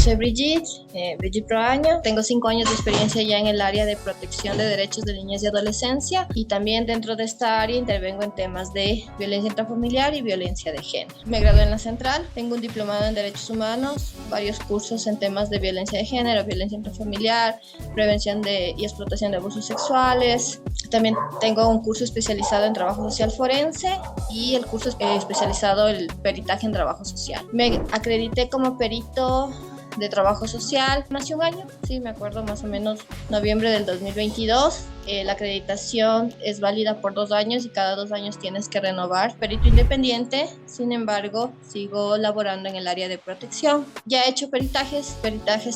soy Brigitte Proaño. Tengo 5 años de experiencia ya en el área de protección de derechos de niñez y adolescencia, y también dentro de esta área intervengo en temas de violencia intrafamiliar y violencia de género. Me gradué en la Central, tengo un diplomado en Derechos Humanos, varios cursos en temas de violencia de género, violencia intrafamiliar, prevención y explotación de abusos sexuales. También tengo un curso especializado en trabajo social forense y el curso especializado en peritaje en trabajo social. Me acredité como perito de trabajo social hace un año, sí, me acuerdo, más o menos noviembre del 2022. La acreditación es válida por 2 años y cada 2 años tienes que renovar. Perito independiente, sin embargo, sigo laborando en el área de protección. Ya he hecho peritajes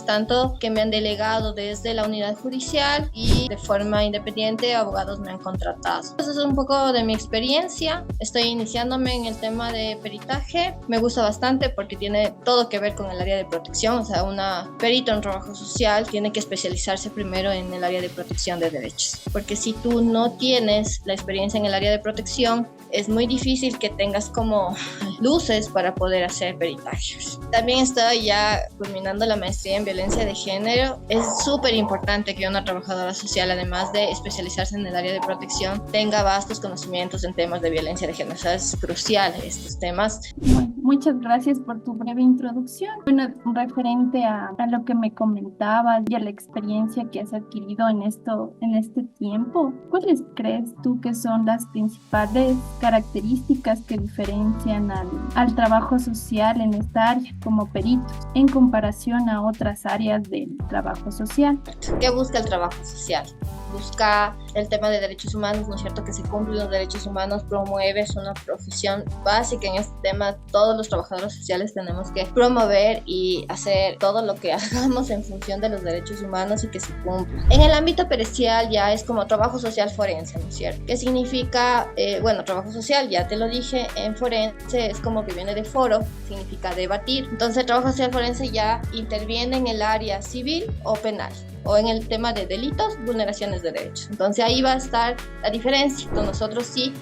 tanto que me han delegado desde la unidad judicial y de forma independiente abogados me han contratado. Eso es un poco de mi experiencia. Estoy iniciándome en el tema de peritaje. Me gusta bastante porque tiene todo que ver con el área de protección. O sea, una perito en trabajo social tiene que especializarse primero en el área de protección de derechos. Porque si tú no tienes la experiencia en el área de protección, es muy difícil que tengas como luces para poder hacer peritajes. También estoy ya culminando la maestría en violencia de género. Es súper importante que una trabajadora social, además de especializarse en el área de protección, tenga vastos conocimientos en temas de violencia de género. O sea, es crucial estos temas. Bueno, muchas gracias por tu breve introducción. Bueno, referente a lo que me comentabas y a la experiencia que has adquirido en este tiempo, ¿cuáles crees tú que son las principales características que diferencian al trabajo social en esta área como peritos en comparación a otras áreas del trabajo social? ¿Qué busca el trabajo social? Busca el tema de derechos humanos, ¿no es cierto? Que se cumplen los derechos humanos, promueve, es una profesión básica en este tema. Todos los trabajadores sociales tenemos que promover y hacer todo lo que hagamos en función de los derechos humanos y que se cumplan. En el ámbito pericial ya es como trabajo social forense, ¿no es cierto? ¿Qué significa? Bueno, trabajo social, ya te lo dije, en forense es como que viene de foro, significa debatir. Entonces, el trabajo social forense ya interviene en el área civil o penal, o en el tema de delitos, vulneraciones de derechos. Entonces ahí va a estar la diferencia. Entonces, nosotros sí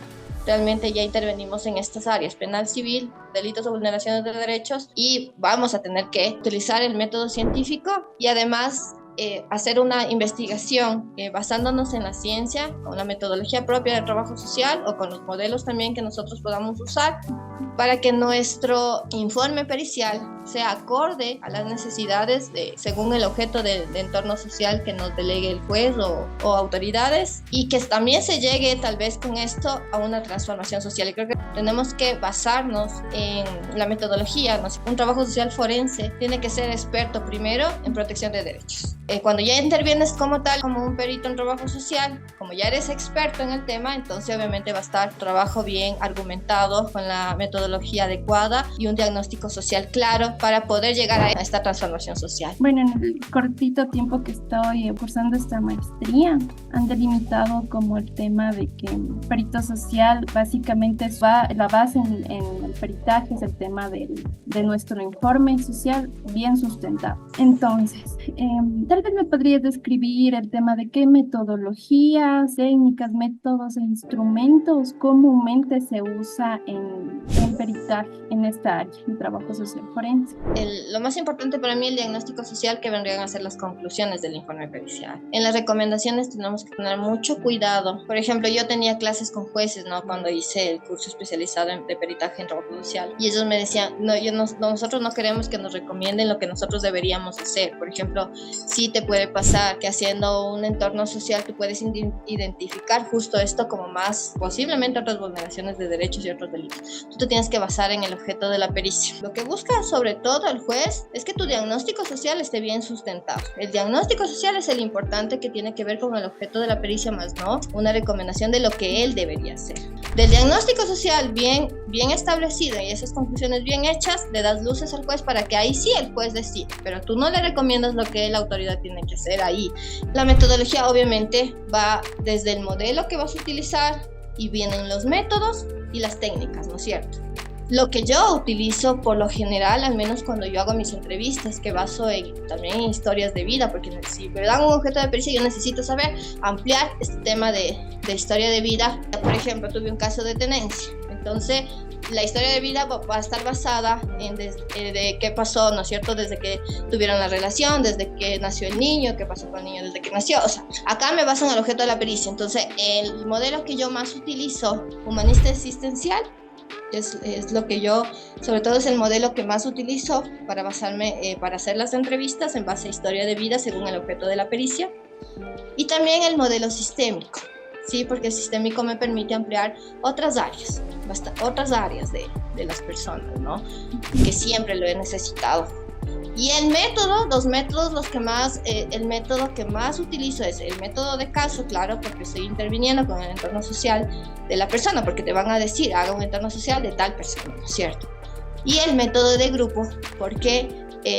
realmente ya intervenimos en estas áreas, penal, civil, delitos o vulneraciones de derechos, y vamos a tener que utilizar el método científico y además hacer una investigación basándonos en la ciencia, con la metodología propia del trabajo social o con los modelos también que nosotros podamos usar, para que nuestro informe pericial sea acorde a las necesidades según el objeto de entorno social que nos delegue el juez o autoridades, y que también se llegue tal vez con esto a una transformación social. Y creo que tenemos que basarnos en la metodología, ¿no? Un trabajo social forense tiene que ser experto primero en protección de derechos. Cuando ya intervienes como tal, como un perito en trabajo social, como ya eres experto en el tema, entonces obviamente va a estar trabajo bien argumentado con la metodología adecuada y un diagnóstico social claro para poder llegar a esta transformación social. Bueno, en el cortito tiempo que estoy cursando esta maestría, han delimitado como el tema de que perito social básicamente la base en el peritaje es el tema de nuestro informe social bien sustentado. Entonces, tal vez me podrías describir el tema de qué metodologías, técnicas, métodos e instrumentos comúnmente se usa en peritaje en esta área, en trabajo social forense. Lo más importante para mí, el diagnóstico social, que vendrían a ser las conclusiones del informe pericial. En las recomendaciones tenemos que tener mucho cuidado. Por ejemplo, yo tenía clases con jueces, ¿no? Cuando hice el curso especializado de peritaje en trabajo social, y ellos me decían, nosotros no queremos que nos recomienden lo que nosotros deberíamos hacer. Por ejemplo, sí te puede pasar que haciendo un entorno social tú puedes identificar justo esto como más, posiblemente otras vulneraciones de derechos y otros delitos. Tú te tienes que basar en el objeto de la pericia. Lo que busca sobre todo el juez es que tu diagnóstico social esté bien sustentado. El diagnóstico social es el importante, que tiene que ver con el objeto de la pericia, más no una recomendación de lo que él debería hacer. Del diagnóstico social bien establecido y esas conclusiones bien hechas, le das luces al juez para que ahí sí el juez decide, pero tú no le recomiendas lo que la autoridad tiene que hacer ahí. La metodología obviamente va desde el modelo que vas a utilizar y vienen los métodos y las técnicas, ¿no es cierto? Lo que yo utilizo por lo general, al menos cuando yo hago mis entrevistas, que baso también en historias de vida, porque si me dan un objeto de pericia, yo necesito saber ampliar este tema de historia de vida. Por ejemplo, tuve un caso de tenencia, entonces la historia de vida va a estar basada en de qué pasó, ¿no es cierto? Desde que tuvieron la relación, desde que nació el niño, qué pasó con el niño desde que nació. O sea, acá me baso en el objeto de la pericia. Entonces, el modelo que yo más utilizo, humanista existencial, es lo que yo, sobre todo es el modelo que más utilizo para basarme, para hacer las entrevistas en base a historia de vida según el objeto de la pericia. Y también el modelo sistémico, ¿sí? Porque el sistémico me permite ampliar otras áreas de las personas, ¿no? Que siempre lo he necesitado. Y el método, el método que más utilizo es el método de caso, claro, porque estoy interviniendo con el entorno social de la persona, porque te van a decir, haga un entorno social de tal persona, ¿no es cierto? Y el método de grupo, porque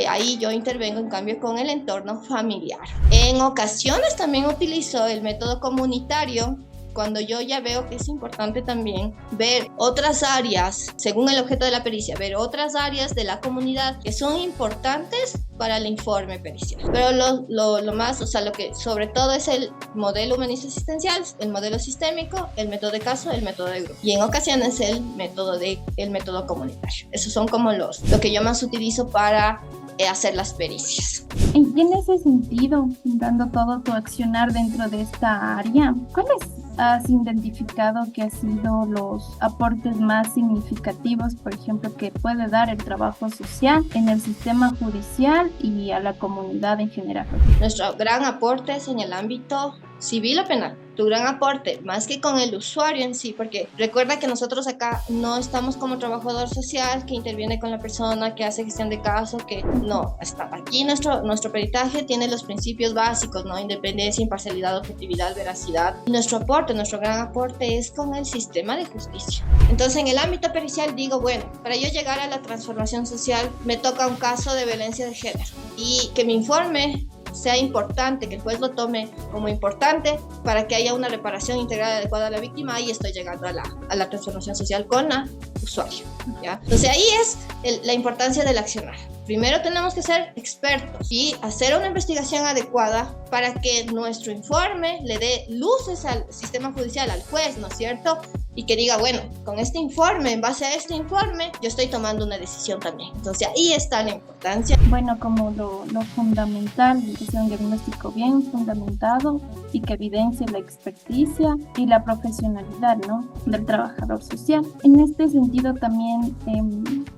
ahí yo intervengo en cambio con el entorno familiar. En ocasiones también utilizo el método comunitario, cuando yo ya veo que es importante también ver otras áreas, según el objeto de la pericia, ver otras áreas de la comunidad que son importantes para el informe pericial. Pero lo más, o sea, lo que sobre todo es el modelo humanista existencial, el modelo sistémico, el método de caso, el método de grupo. Y en ocasiones el método comunitario. Esos son como lo que yo más utilizo para hacer las pericias. Y en ese sentido, dando todo tu accionar dentro de esta área, ¿cuáles has identificado que han sido los aportes más significativos, por ejemplo, que puede dar el trabajo social en el sistema judicial y a la comunidad en general? Nuestro gran aporte es en el ámbito civil o penal. Tu gran aporte, más que con el usuario en sí, porque recuerda que nosotros acá no estamos como trabajador social que interviene con la persona, que hace gestión de caso, que no, está aquí nuestro peritaje tiene los principios básicos, ¿no? Independencia, imparcialidad, objetividad, veracidad. Y nuestro gran aporte es con el sistema de justicia. Entonces, en el ámbito pericial digo, bueno, para yo llegar a la transformación social me toca un caso de violencia de género y que mi informe sea importante, que el juez lo tome como importante para que haya una reparación integral adecuada a la víctima. Ahí estoy llegando a la transformación social con la usuario, ¿ya? Entonces ahí es la importancia del accionar. Primero tenemos que ser expertos y hacer una investigación adecuada para que nuestro informe le dé luces al sistema judicial, al juez, ¿no es cierto? Y que diga, bueno, con este informe, en base a este informe, yo estoy tomando una decisión también. Entonces ahí está la importancia. Bueno, como lo fundamental, que sea un diagnóstico bien fundamentado y que evidencie la experticia y la profesionalidad, ¿no?, del trabajador social. En este sentido también,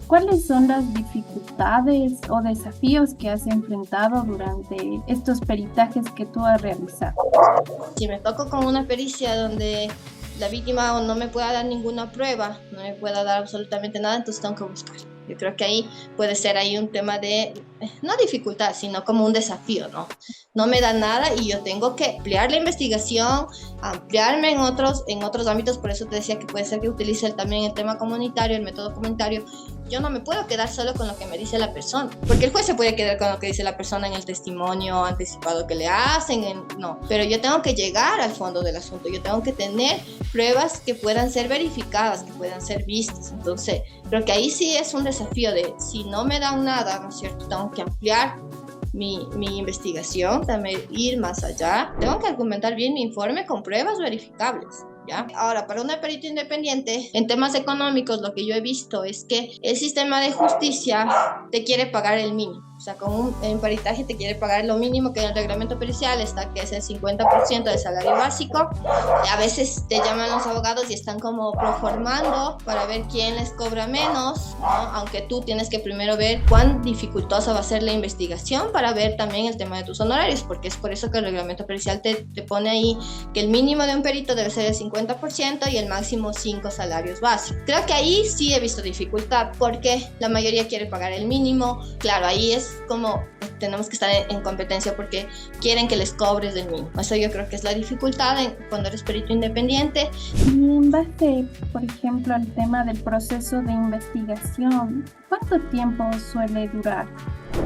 ¿cuáles son las dificultades o desafíos que has enfrentado durante estos peritajes que tú has realizado? Si me toco con una pericia donde la víctima no me pueda dar ninguna prueba, no me pueda dar absolutamente nada, entonces tengo que buscar. Yo creo que ahí puede ser ahí un tema de, no dificultad, sino como un desafío, ¿no? No me da nada y yo tengo que ampliar la investigación, ampliarme en otros ámbitos, por eso te decía que puede ser que utilice también el tema comunitario, el método comunitario. Yo no me puedo quedar solo con lo que me dice la persona, porque el juez se puede quedar con lo que dice la persona en el testimonio anticipado que le hacen, no, pero yo tengo que llegar al fondo del asunto, yo tengo que tener pruebas que puedan ser verificadas, que puedan ser vistas. Entonces, creo que ahí sí es un desafío de, si no me dan nada, ¿no es cierto?, tengo que ampliar mi investigación, también ir más allá, tengo que argumentar bien mi informe con pruebas verificables. ¿Ya? Ahora, para una perito independiente, en temas económicos, lo que yo he visto es que el sistema de justicia te quiere pagar el mínimo. O sea, en peritaje te quiere pagar lo mínimo que en el reglamento pericial está, que es el 50% del salario básico. Y a veces te llaman los abogados y están como proformando para ver quién les cobra menos, ¿no? Aunque tú tienes que primero ver cuán dificultosa va a ser la investigación para ver también el tema de tus honorarios, porque es por eso que el reglamento pericial te pone ahí que el mínimo de un perito debe ser el 50% y el máximo 5 salarios básicos. Creo que ahí sí he visto dificultad, porque la mayoría quiere pagar el mínimo. Claro, ahí es como tenemos que estar en competencia porque quieren que les cobres del mínimo. Eso yo creo que es la dificultad cuando eres perito independiente. Y en base, por ejemplo, al tema del proceso de investigación, ¿cuánto tiempo suele durar?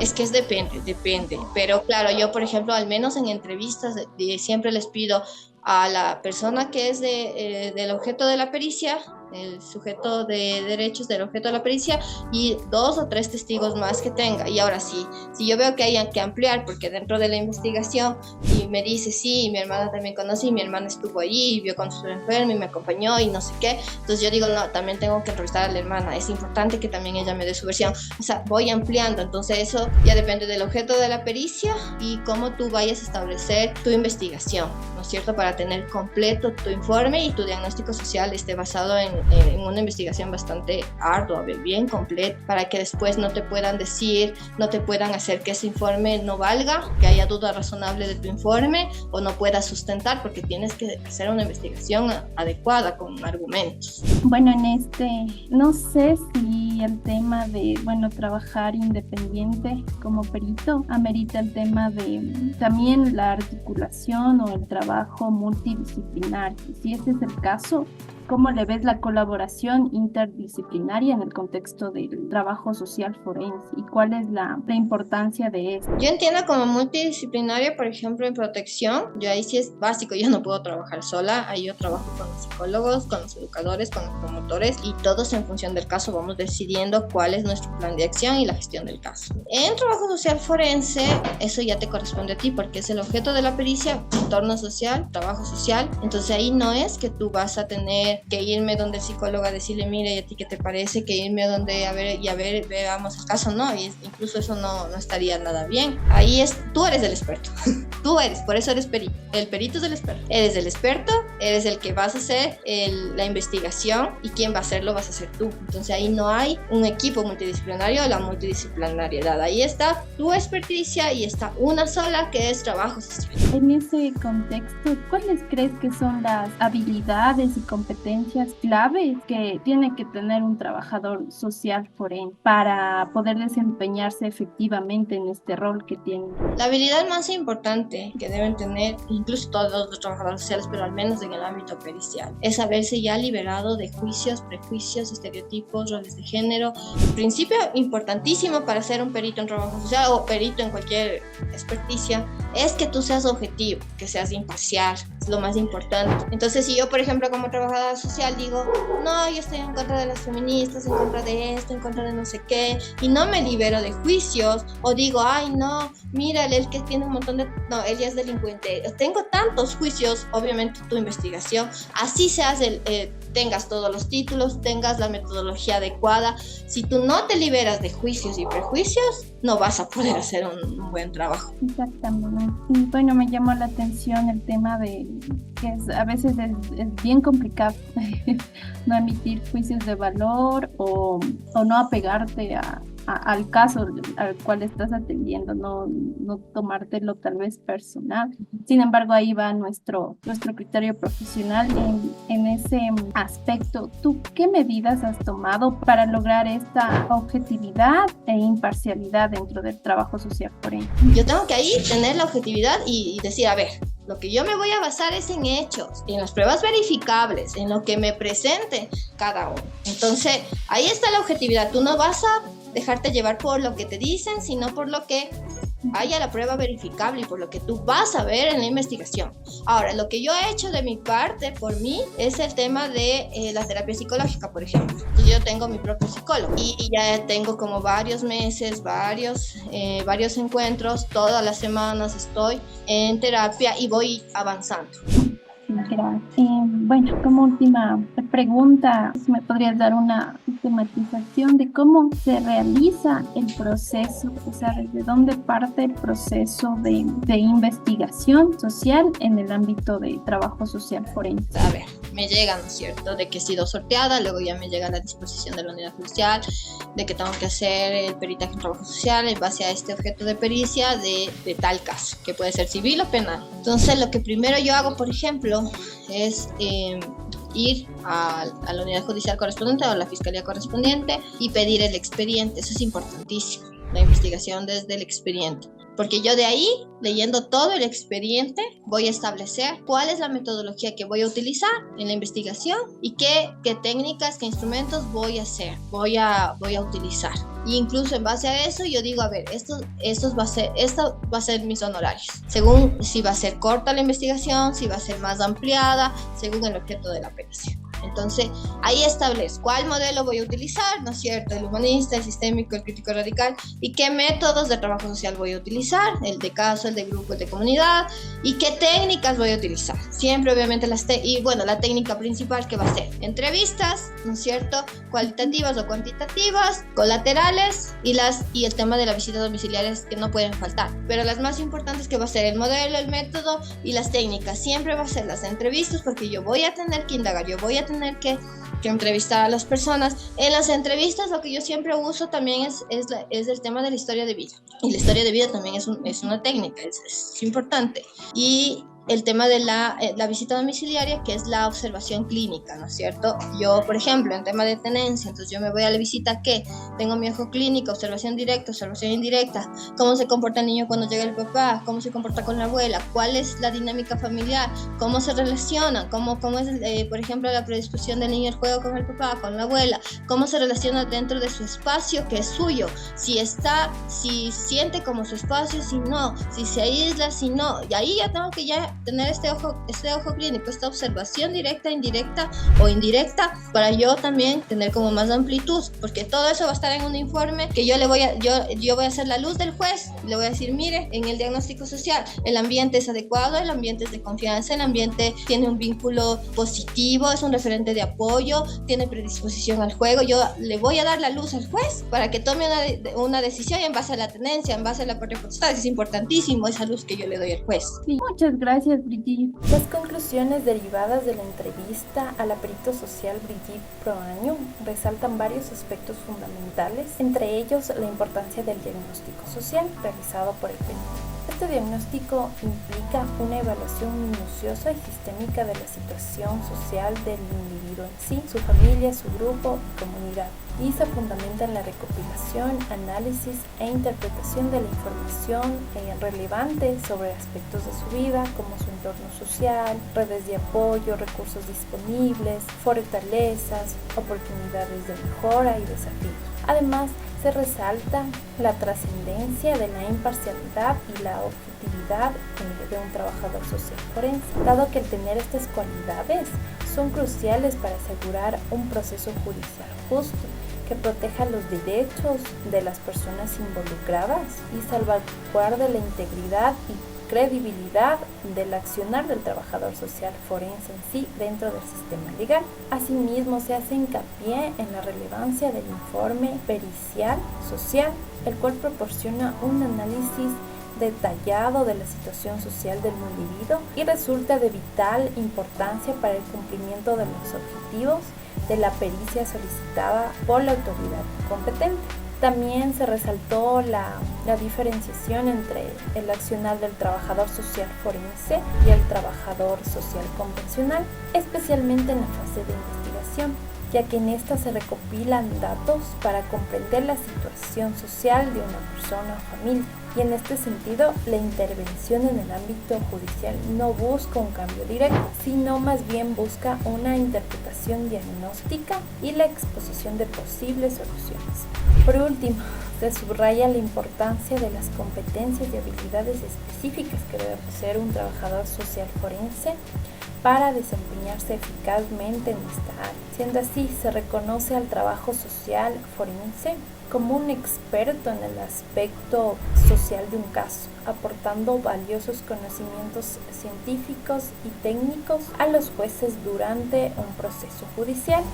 Es que depende. Pero claro, yo, por ejemplo, al menos en entrevistas, siempre les pido a la persona que es del objeto de la pericia el sujeto de derechos del objeto de la pericia y 2 o 3 testigos más que tenga. Y ahora sí, si yo veo que hay que ampliar, porque dentro de la investigación y me dice, sí, mi hermana también conoce y mi hermana estuvo allí y vio cuando estuve enferma y me acompañó y no sé qué, entonces yo digo, no, también tengo que entrevistar a la hermana, es importante que también ella me dé su versión. O sea, voy ampliando, entonces eso ya depende del objeto de la pericia y cómo tú vayas a establecer tu investigación, ¿no es cierto? Para tener completo tu informe y tu diagnóstico social esté basado en una investigación bastante ardua, bien completa, para que después no te puedan decir, no te puedan hacer que ese informe no valga, que haya duda razonable de tu informe o no puedas sustentar, porque tienes que hacer una investigación adecuada con argumentos. Bueno, no sé si el tema de, trabajar independiente como perito amerita el tema de también la articulación o el trabajo multidisciplinario. Si ese es el caso, ¿cómo le ves la colaboración interdisciplinaria en el contexto del trabajo social forense y cuál es la importancia de esto? Yo entiendo como multidisciplinaria, por ejemplo, en protección, yo ahí sí es básico, yo no puedo trabajar sola, ahí yo trabajo con los psicólogos, con los educadores, con los promotores y todos en función del caso vamos decidiendo cuál es nuestro plan de acción y la gestión del caso. En trabajo social forense, eso ya te corresponde a ti porque es el objeto de la pericia, entorno social, trabajo social, entonces ahí no es que tú vas a tener que irme donde el psicólogo a decirle, mire, ¿y a ti qué te parece? Que irme a donde, a ver, veamos el caso, no, y incluso eso no estaría nada bien. Ahí tú eres el experto, por eso eres perito, el perito es el experto, eres el que vas a hacer la investigación y quien va a hacerlo vas a ser tú. Entonces ahí no hay un equipo multidisciplinario o la multidisciplinariedad, ahí está tu experticia y está una sola que es trabajo social. En ese contexto, ¿cuáles crees que son las habilidades y competencias claves que tiene que tener un trabajador social forense para poder desempeñarse efectivamente en este rol que tiene? La habilidad más importante que deben tener incluso todos los trabajadores sociales, pero al menos en el ámbito pericial, es haberse ya liberado de juicios, prejuicios, estereotipos, roles de género. Principio importantísimo para ser un perito en trabajo social o perito en cualquier experticia es que tú seas objetivo, que seas imparcial, es lo más importante. Entonces, si yo, por ejemplo, como trabajadora social digo, no, yo estoy en contra de las feministas, en contra de esto, en contra de no sé qué, y no me libero de juicios, o digo, ay, no, mira, él que tiene un montón de... No, él ya es delincuente. Tengo tantos juicios, obviamente tu investigación, así seas tengas todos los títulos, tengas la metodología adecuada. Si tú no te liberas de juicios y prejuicios, no vas a poder hacer un buen trabajo. Exactamente. Y bueno, me llamó la atención el tema de que a veces es bien complicado no emitir juicios de valor o no apegarte al caso al cual estás atendiendo, no tomártelo tal vez personal. Sin embargo, ahí va nuestro criterio profesional en ese aspecto. ¿Tú qué medidas has tomado para lograr esta objetividad e imparcialidad dentro del trabajo social forense? Yo tengo que ahí tener la objetividad y decir, a ver, lo que yo me voy a basar es en hechos, en las pruebas verificables, en lo que me presente cada uno. Entonces, ahí está la objetividad. Tú no vas a dejarte llevar por lo que te dicen, sino por lo que haya la prueba verificable y por lo que tú vas a ver en la investigación. Ahora, lo que yo he hecho de mi parte, por mí, es el tema de la terapia psicológica, por ejemplo. Yo tengo mi propio psicólogo y ya tengo como varios meses, varios encuentros, todas las semanas estoy en terapia y voy avanzando. Gracias. Bueno, como última pregunta, ¿me podrías dar una tematización de cómo se realiza el proceso? O sea, ¿desde dónde parte el proceso de investigación social en el ámbito de trabajo social forense? A ver, me llega, ¿no es cierto?, de que he sido sorteada, luego ya me llega a la disposición de la unidad judicial, de que tengo que hacer el peritaje en trabajo social en base a este objeto de pericia de tal caso, que puede ser civil o penal. Entonces, lo que primero yo hago, por ejemplo, es ir a la unidad judicial correspondiente o a la fiscalía correspondiente y pedir el expediente. Eso es importantísimo, la investigación desde el expediente. Porque yo de ahí, leyendo todo el expediente, voy a establecer cuál es la metodología que voy a utilizar en la investigación y qué técnicas, qué instrumentos voy a hacer, voy a utilizar. Y incluso en base a eso yo digo, a ver, esto va a ser mis honorarios. Según si va a ser corta la investigación, si va a ser más ampliada, según el objeto de la pericia. Entonces, ahí establezco cuál modelo voy a utilizar, ¿no es cierto? El humanista, el sistémico, el crítico radical, y qué métodos de trabajo social voy a utilizar, el de caso, el de grupo, el de comunidad, y qué técnicas voy a utilizar. Siempre, obviamente, la técnica principal que va a ser entrevistas, ¿no es cierto? Cualitativas o cuantitativas, colaterales, y el tema de la visita domiciliaria que no pueden faltar. Pero las más importantes que va a ser el modelo, el método y las técnicas. Siempre va a ser las entrevistas, porque yo voy a tener que indagar, yo voy a tener que entrevistar a las personas. En las entrevistas lo que yo siempre uso también es el tema de la historia de vida. Y la historia de vida también es una técnica, es importante. Y el tema de la visita domiciliaria, que es la observación clínica, ¿no es cierto? Yo, por ejemplo, en tema de tenencia, entonces yo me voy a la visita, ¿qué? Tengo mi ojo clínico, observación directa, observación indirecta, cómo se comporta el niño cuando llega el papá, cómo se comporta con la abuela, cuál es la dinámica familiar, cómo se relaciona, cómo es, por ejemplo, la predisposición del niño al juego con el papá, con la abuela, cómo se relaciona dentro de su espacio que es suyo, si siente como su espacio, si no, si se aísla, si no, y ahí ya tengo que tener este ojo clínico, esta observación directa, indirecta o indirecta, para yo también tener como más amplitud, porque todo eso va a estar en un informe que yo voy a hacer la luz del juez, le voy a decir, mire, en el diagnóstico social, el ambiente es adecuado, el ambiente es de confianza, el ambiente tiene un vínculo positivo, es un referente de apoyo, tiene predisposición al juego, yo le voy a dar la luz al juez para que tome una decisión en base a la tenencia, en base a la parte potestad. Es importantísimo esa luz que yo le doy al juez. Sí, muchas gracias, Brigitte. Las conclusiones derivadas de la entrevista a la perito social Brigitte Proaño resaltan varios aspectos fundamentales, entre ellos la importancia del diagnóstico social realizado por el perito. Este diagnóstico implica una evaluación minuciosa y sistémica de la situación social del individuo en sí, su familia, su grupo y comunidad, y se fundamenta en la recopilación, análisis e interpretación de la información relevante sobre aspectos de su vida, como su entorno social, redes de apoyo, recursos disponibles, fortalezas, oportunidades de mejora y desafíos. Además, se resalta la trascendencia de la imparcialidad y la objetividad de un trabajador social forense, dado que el tener estas cualidades son cruciales para asegurar un proceso judicial justo, que proteja los derechos de las personas involucradas y salvaguarde la integridad y credibilidad del accionar del trabajador social forense en sí dentro del sistema legal. Asimismo, se hace hincapié en la relevancia del informe pericial social, el cual proporciona un análisis detallado de la situación social del individuo y resulta de vital importancia para el cumplimiento de los objetivos de la pericia solicitada por la autoridad competente. También se resaltó la diferenciación entre el accionar del trabajador social forense y el trabajador social convencional, especialmente en la fase de investigación, ya que en esta se recopilan datos para comprender la situación social de una persona o familia. Y en este sentido, la intervención en el ámbito judicial no busca un cambio directo, sino más bien busca una interpretación diagnóstica y la exposición de posibles soluciones. Por último, se subraya la importancia de las competencias y habilidades específicas que debe poseer un trabajador social forense para desempeñarse eficazmente en esta área. Siendo así, se reconoce al trabajo social forense como un experto en el aspecto social de un caso, aportando valiosos conocimientos científicos y técnicos a los jueces durante un proceso judicial.